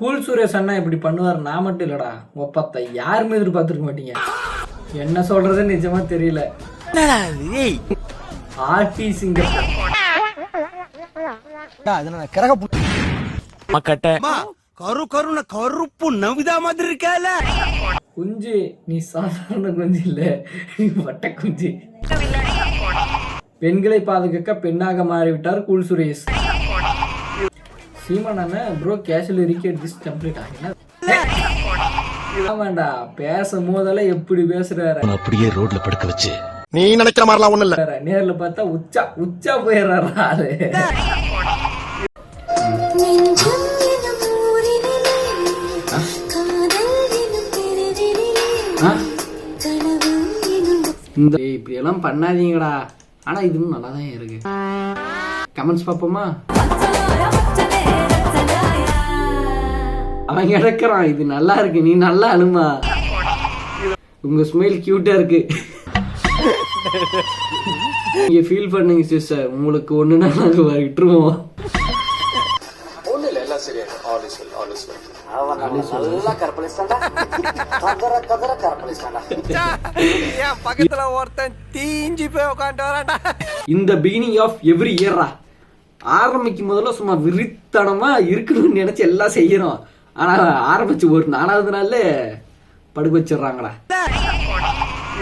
Cool Suresh அண்ணா இப்படி பண்ணுவார் நான் மட்டும் இல்லடா ஒப்பத்த யாருமே எதிர்பார்த்துருக்க மாட்டீங்க. என்ன சொல்றது நிஜமா தெரியல. ஆர்டி சிங்கர் கருப்பு நவிதா மாதிரி இருக்கால. குஞ்சு நீ சாதாரண குஞ்சு இல்ல, நீ வட்ட குஞ்சு. பெண்களை பாதுகாக்க பெண்ணாக மாறிவிட்டார் cool Suresh. Seeman bro casual ரிகேட் திஸ் டெம்ப்ளேட் ஆகினா ஆமாண்டா பேசும் போதெல்லாம் எப்படி பேசுறாரு. அப்படியே ரோட்ல படுக்க வச்சு நீ நினைக்கிற மாதிரிலாம் ஒண்ணு இல்ல. நேர்ல பார்த்தா உச்சா உச்சா போயிடுறாரு ஆளு. இந்த இப்படி எல்லாம் பண்ணாதீங்கடா. ஆனா இதுவும் நல்லா தான் இருக்கு. கமெண்ட்ஸ் பாப்போமா? அவன் கிடக்குறான் இது நல்லா இருக்கு, நீ நல்லா அழுமா, உங்க ஸ்மைல் கியூட்டா இருக்கு, நீங்க ஃபீல் பண்ணுங்க சிஸ்டர், உங்களுக்கு ஒண்ணுன்னா நாங்க விட்டுருவோம். ஒண்ணு இல்ல எல்லாம் சரியா all is well all is well. நல்லா கற்பழிச்சான்டா. கதற கற்பழிச்சான்டா. ஏன் பக்கத்துல ஒருத்தன் தீஞ்சி போய் உட்கார்ந்து வரான்டா. இந்த பிகினிங் ஆஃப் எவ்ரி இயரா ஆரம்பிக்கும் முதல்ல சும்மா விரித்தனமா இருக்கணும்னு நினைச்சு எல்லாம் செய்யறோம். ஆனா ஆரம்பிச்சு ஒரு 4வது நாள்ல படுக்க வச்சிடறாங்கடா.